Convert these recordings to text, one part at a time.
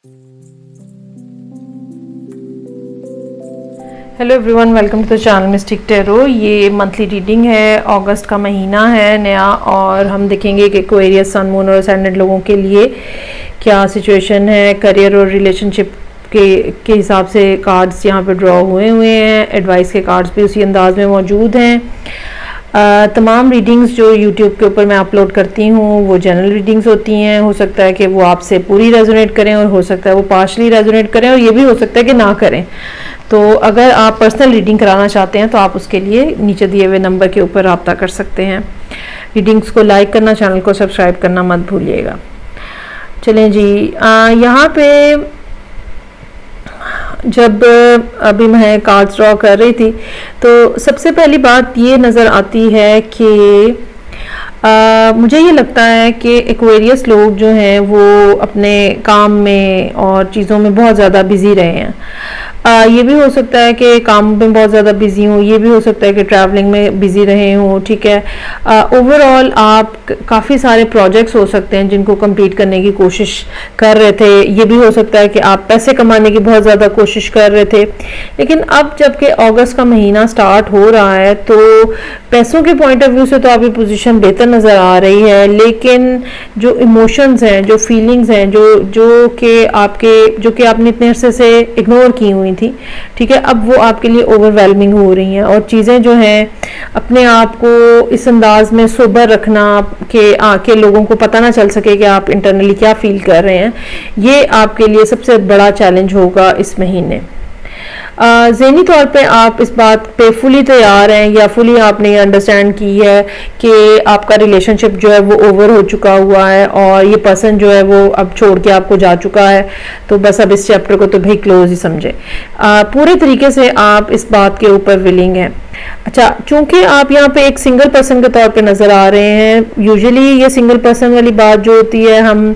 Hello everyone, welcome to the channel mystic tarot. ये monthly reading है, अगस्त का महीना है नया, और हम देखेंगे कि एक्वेरियस, सन, मून और असेंडेंट लोगों के लिए क्या सिचुएशन है। करियर और रिलेशनशिप के हिसाब से कार्ड्स यहाँ पे ड्रॉ हुए हैं। एडवाइस के कार्ड्स भी उसी अंदाज में मौजूद हैं। तमाम रीडिंग्स जो यूट्यूब के ऊपर मैं अपलोड करती हूँ वो जनरल रीडिंग्स होती हैं। हो सकता है कि वो आपसे पूरी रेजोनेट करें और हो सकता है वो पार्शली रेजोनेट करें, और ये भी हो सकता है कि ना करें। तो अगर आप पर्सनल रीडिंग कराना चाहते हैं तो आप उसके लिए नीचे दिए हुए नंबर के ऊपर रब्ता कर सकते हैं। रीडिंग्स को लाइक करना, चैनल को सब्सक्राइब करना मत भूलिएगा। चलें जी, यहाँ पे जब अभी मैं कार्ड्स ड्रॉ कर रही थी तो सबसे पहली बात ये नज़र आती है कि मुझे ये लगता है कि एक्वेरियस लोग जो हैं वो अपने काम में और चीज़ों में बहुत ज़्यादा बिज़ी रहे हैं। ये भी हो सकता है कि काम में बहुत ज़्यादा बिज़ी हों, ये भी हो सकता है कि ट्रैवलिंग में बिज़ी रहे हों, ठीक है। ओवरऑल आप काफ़ी सारे प्रोजेक्ट्स हो सकते हैं जिनको कंप्लीट करने की कोशिश कर रहे थे। ये भी हो सकता है कि आप पैसे कमाने की बहुत ज़्यादा कोशिश कर रहे थे, लेकिन अब जबकि अगस्त का महीना स्टार्ट हो रहा है तो पैसों के पॉइंट ऑफ व्यू से तो आपकी पोजीशन बेहतर नज़र आ रही है, लेकिन जो इमोशंस हैं, जो फीलिंग्स हैं, जो कि आपने इतने अरसे से इग्नोर की हुई थी, ठीक है, अब वो आपके लिए ओवरवेलमिंग हो रही हैं। और चीज़ें जो हैं अपने आप को इस अंदाज में सोबर रखना कि आके लोगों को पता ना चल सके कि आप इंटरनली क्या फील कर रहे हैं, ये आपके लिए सबसे बड़ा चैलेंज होगा इस महीने। ज़हनी तौर पे आप इस बात पे फुली तैयार हैं या फुली आपने ये अंडरस्टैंड की है कि आपका रिलेशनशिप जो है वो ओवर हो चुका हुआ है और ये पर्सन जो है वो अब छोड़ के आपको जा चुका है, तो बस अब इस चैप्टर को तो भाई क्लोज ही समझे। पूरे तरीके से आप इस बात के ऊपर विलिंग हैं। अच्छा, चूंकि आप यहाँ पे एक सिंगल पर्सन के तौर पे नज़र आ रहे हैं, यूजुअली ये सिंगल पर्सन वाली बात जो होती है हम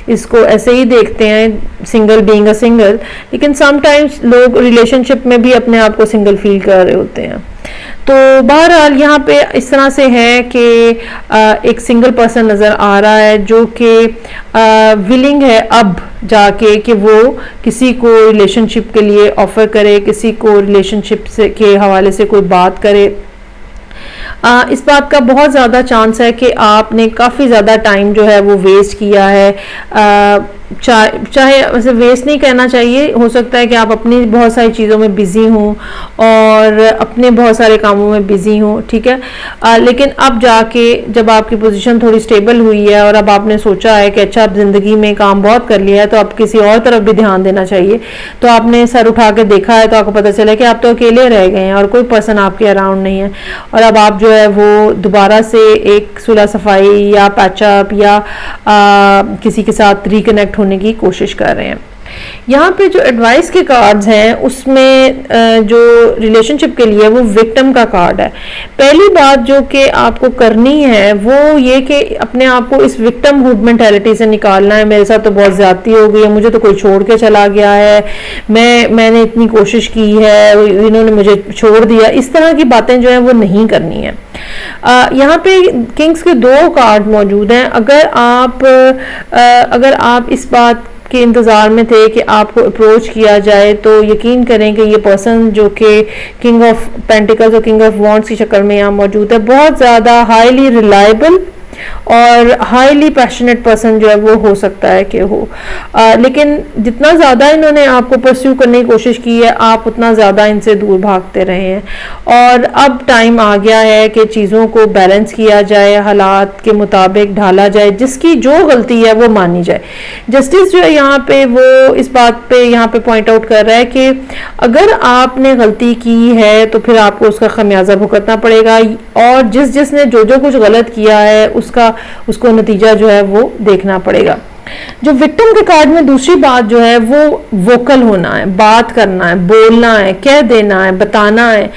इसको ऐसे ही देखते हैं, सिंगल बीइंग अ सिंगल, लेकिन समटाइम्स लोग रिलेशनशिप में भी अपने आप को सिंगल फील कर रहे होते हैं। तो बहरहाल यहाँ पे इस तरह से है कि एक सिंगल पर्सन नज़र आ रहा है जो कि विलिंग है अब जाके कि वो किसी को रिलेशनशिप के लिए ऑफर करे, किसी को रिलेशनशिप से के हवाले से कोई बात करे। इस बात का बहुत ज़्यादा चांस है कि आपने काफ़ी ज़्यादा टाइम जो है वो वेस्ट किया है। चाहे वैसे वेस्ट नहीं कहना चाहिए, हो सकता है कि आप अपनी बहुत सारी चीज़ों में बिज़ी हों और अपने बहुत सारे कामों में बिज़ी हों, ठीक है। लेकिन अब जाके जब आपकी पोजीशन थोड़ी स्टेबल हुई है और अब आपने सोचा है कि अच्छा अब ज़िंदगी में काम बहुत कर लिया है तो अब किसी और तरफ भी ध्यान देना चाहिए, तो आपने सर उठा के देखा है तो आपको पता चला कि आप तो अकेले रह गए हैं और कोई पर्सन आपके अराउंड नहीं है, और अब आप जो है वो दोबारा से एक सुलह सफाई या पैचअप या किसी के साथ रिकनेक्ट होने की कोशिश कर रहे हैं। यहाँ पे जो एडवाइस के कार्ड्स हैं उसमें जो रिलेशनशिप के लिए वो विक्टिम का कार्ड है। पहली बात जो कि आपको करनी है वो ये कि अपने आप को इस विक्टिम हुड मेंटालिटी से निकालना है। मेरे साथ तो बहुत ज्यादती हो गई है, मुझे तो कोई छोड़ के चला गया है, मैंने इतनी कोशिश की है, इन्होंने मुझे छोड़ दिया, इस तरह की बातें जो है वो नहीं करनी है। यहाँ पे किंग्स के 2 कार्ड मौजूद हैं। अगर आप इस बात के इंतज़ार में थे कि आपको अप्रोच किया जाए तो यकीन करें कि ये पर्सन जो कि किंग ऑफ पेंटिकल्स और किंग ऑफ वॉन्ड्स की शक्ल में यहाँ मौजूद है, बहुत ज़्यादा हाईली रिलायबल और हाईली पैशनेट पर्सन जो है वो हो सकता है कि हो, लेकिन जितना ज़्यादा इन्होंने आपको परस्यू करने की कोशिश की है आप उतना ज़्यादा इनसे दूर भागते रहे हैं। और अब टाइम आ गया है कि चीज़ों को बैलेंस किया जाए, हालात के मुताबिक ढाला जाए, जिसकी जो गलती है वो मानी जाए। जस्टिस जो है यहाँ पे वो इस बात पे यहाँ पे पॉइंट आउट कर रहा है कि अगर आपने गलती की है तो फिर आपको उसका खमियाजा भुगतना पड़ेगा, और जिसने जो कुछ गलत किया है उसको नतीजा जो है वो देखना पड़ेगा। जो विक्टिम के कार्ड में दूसरी बात जो है वो वोकल होना है, बात करना है, बोलना है, कह देना है, बताना है।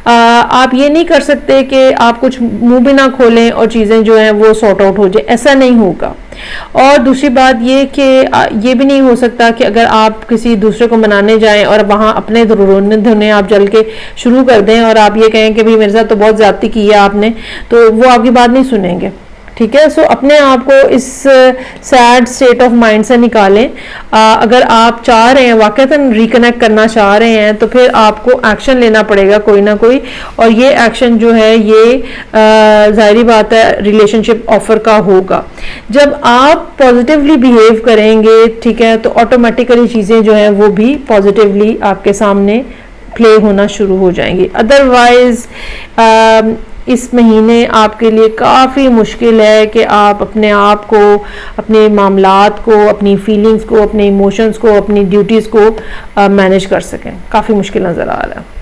आप ये नहीं कर सकते कि आप कुछ मुंह भी ना खोलें और चीज़ें जो हैं वो सॉर्ट आउट हो जाए, ऐसा नहीं होगा। और दूसरी बात ये कि ये भी नहीं हो सकता कि अगर आप किसी दूसरे को मनाने जाएं और वहाँ अपने रोने धोने आप जल के शुरू कर दें और आप ये कहें कि भाई मेरे साथ तो बहुत ज्यादती की है आपने, तो वो आपकी बात नहीं सुनेंगे, ठीक है। सो अपने आप को इस सैड स्टेट ऑफ माइंड से निकालें। अगर आप चाह रहे हैं, वाकईतन रिकनेक्ट करना चाह रहे हैं, तो फिर आपको एक्शन लेना पड़ेगा कोई ना कोई, और ये एक्शन जो है ये जाहिर बात है रिलेशनशिप ऑफर का होगा। जब आप पॉजिटिवली बिहेव करेंगे, ठीक है, तो ऑटोमेटिकली चीज़ें जो हैं वो भी पॉजिटिवली आपके सामने प्ले होना शुरू हो जाएंगी। अदरवाइज इस महीने आपके लिए काफ़ी मुश्किल है कि आप अपने आप को, अपने मामलात को, अपनी फीलिंग्स को, अपने इमोशंस को, अपनी ड्यूटीज़ को मैनेज कर सकें। काफ़ी मुश्किल नज़र आ रहा है।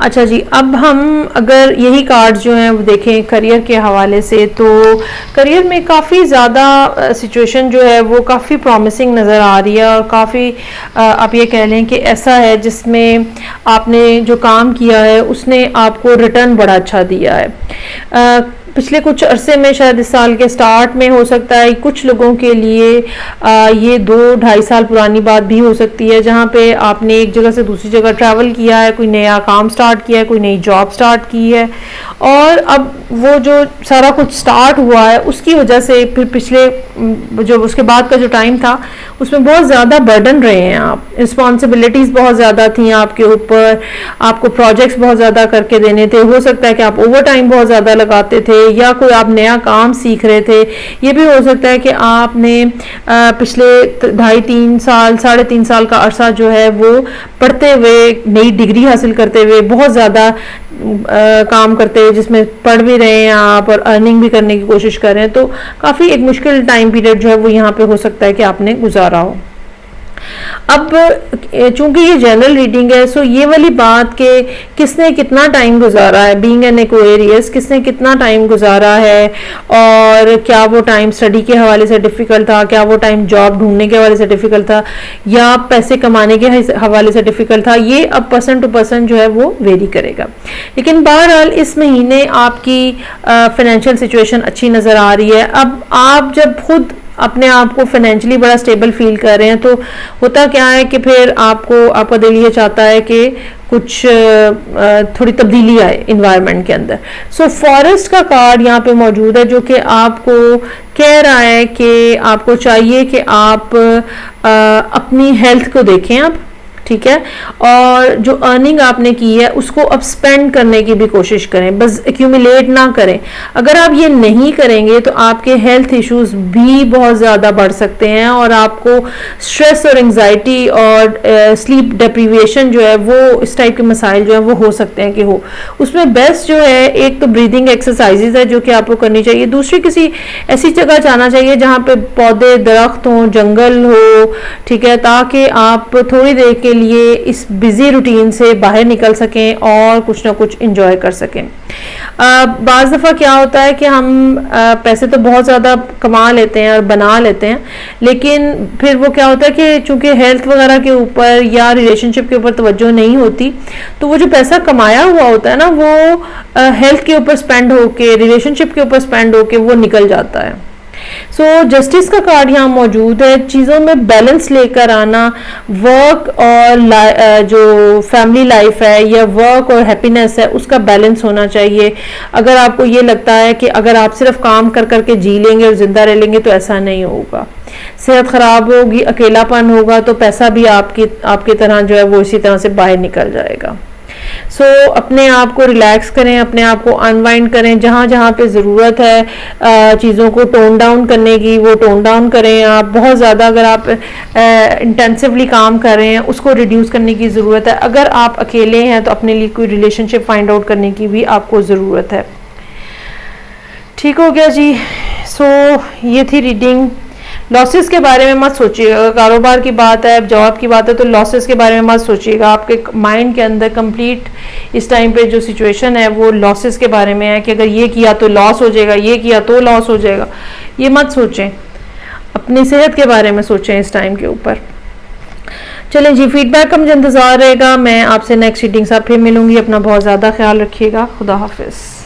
अच्छा जी, अब हम अगर यही कार्ड्स जो हैं वो देखें करियर के हवाले से, तो करियर में काफ़ी ज़्यादा सिचुएशन जो है वो काफ़ी प्रॉमिसिंग नज़र आ रही है, और काफ़ी आप ये कह लें कि ऐसा है जिसमें आपने जो काम किया है उसने आपको रिटर्न बड़ा अच्छा दिया है। पिछले कुछ अरसे में, शायद इस साल के स्टार्ट में हो सकता है, कुछ लोगों के लिए ये 2-2.5 साल पुरानी बात भी हो सकती है, जहाँ पे आपने एक जगह से दूसरी जगह ट्रैवल किया है, कोई नया काम स्टार्ट किया है, कोई नई जॉब स्टार्ट की है, और अब वो जो सारा कुछ स्टार्ट हुआ है उसकी वजह से फिर पिछले जो उसके बाद का जो टाइम था उसमें बहुत ज़्यादा बर्डन रहे हैं आप। रिस्पॉन्सिबिलिटीज़ बहुत ज़्यादा थी आपके ऊपर, आपको प्रोजेक्ट्स बहुत ज़्यादा करके देने थे, हो सकता है कि आप ओवर टाइम बहुत ज़्यादा लगाते थे, या कोई आप नया काम सीख रहे थे। ये भी हो सकता है कि आपने पिछले 2.5-3 साल, 3.5 साल का अरसा जो है वो पढ़ते हुए, नई डिग्री हासिल करते हुए, बहुत ज़्यादा काम करते हुए, जिसमें पढ़ भी रहे हैं आप और अर्निंग भी करने की कोशिश कर रहे हैं, तो काफ़ी एक मुश्किल टाइम पीरियड जो है वो यहाँ पे हो सकता है कि आपने गुजारा हो। अब चूंकि ये जनरल रीडिंग है, सो ये वाली बात के किसने कितना टाइम गुजारा है, बीइंग एन एक्वेरियस, किसने कितना टाइम गुजारा है, और क्या वो टाइम स्टडी के हवाले से डिफ़िकल्ट था, क्या वो टाइम जॉब ढूंढने के हवाले से डिफ़िकल्ट था, या पैसे कमाने के हवाले से डिफ़िकल्ट था, ये अब पर्सन टू पर्सन जो है वो वेरी करेगा। लेकिन बहरहाल इस महीने आपकी फाइनेंशियल सिचुएशन अच्छी नज़र आ रही है। अब आप जब खुद अपने आप को फाइनेंशियली बड़ा स्टेबल फील कर रहे हैं, तो होता क्या है कि फिर आपका दिल ये चाहता है कि कुछ थोड़ी तब्दीली आए इन्वायरमेंट के अंदर। सो फॉरेस्ट का कार्ड यहाँ पे मौजूद है, जो कि आपको कह रहा है कि आपको चाहिए कि आप अपनी हेल्थ को देखें आप, ठीक है, और जो अर्निंग आपने की है उसको अब स्पेंड करने की भी कोशिश करें, बस एक्यूमुलेट ना करें। अगर आप ये नहीं करेंगे तो आपके हेल्थ इश्यूज भी बहुत ज़्यादा बढ़ सकते हैं, और आपको स्ट्रेस और एंजाइटी और स्लीप डिप्रीवेशन जो है वो, इस टाइप के मसाइल जो है वो हो सकते हैं कि हो। उसमें बेस्ट जो है, एक तो ब्रीदिंग एक्सरसाइजेज है जो कि आपको करनी चाहिए, दूसरी किसी ऐसी जगह जाना चाहिए जहाँ पे पौधे, दरख्त हों, जंगल हो, ठीक है, ताकि आप थोड़ी देर के लिए इस बिजी रूटीन से बाहर निकल सकें और कुछ ना कुछ एंजॉय कर सकें। बाज़ दफ़ा क्या होता है कि हम पैसे तो बहुत ज़्यादा कमा लेते हैं और बना लेते हैं, लेकिन फिर वो क्या होता है कि चूंकि हेल्थ वगैरह के ऊपर या रिलेशनशिप के ऊपर तवज्जो नहीं होती, तो वो जो पैसा कमाया हुआ होता है ना, वो हेल्थ के ऊपर स्पेंड होके, रिलेशनशिप के ऊपर स्पेंड होके वो निकल जाता है। सो जस्टिस का कार्ड यहाँ मौजूद है। चीज़ों में बैलेंस लेकर आना, वर्क और जो फैमिली लाइफ है या वर्क और हैप्पीनेस है उसका बैलेंस होना चाहिए। अगर आपको ये लगता है कि अगर आप सिर्फ काम कर करके जी लेंगे और जिंदा रह लेंगे तो ऐसा नहीं होगा, सेहत खराब होगी, अकेलापन होगा, तो पैसा भी आपकी तरह जो है वो इसी तरह से बाहर निकल जाएगा। सो अपने आप को रिलैक्स करें, अपने आप को अनवाइंड करें, जहाँ जहाँ पे ज़रूरत है चीज़ों को टोन डाउन करने की वो टोन डाउन करें। आप बहुत ज़्यादा अगर आप इंटेंसिवली काम कर रहे हैं उसको रिड्यूस करने की ज़रूरत है। अगर आप अकेले हैं तो अपने लिए कोई रिलेशनशिप फाइंड आउट करने की भी आपको ज़रूरत है। ठीक हो गया जी। सो ये थी रीडिंग। लॉसेस के बारे में मत सोचिएगा, कारोबार की बात है, जॉब की बात है, तो लॉसेस के बारे में मत सोचिएगा। आपके माइंड के अंदर कंप्लीट इस टाइम पे जो सिचुएशन है वो लॉसेस के बारे में है कि अगर ये किया तो लॉस हो जाएगा, ये किया तो लॉस हो जाएगा, ये मत सोचें। अपनी सेहत के बारे में सोचें इस टाइम के ऊपर। चलें जी, फीडबैक का मुझे इंतज़ार रहेगा। मैं आपसे नेक्स्ट रीडिंग साथ फिर मिलूंगी। अपना बहुत ज़्यादा ख्याल रखिएगा। खुदा हाफिज़।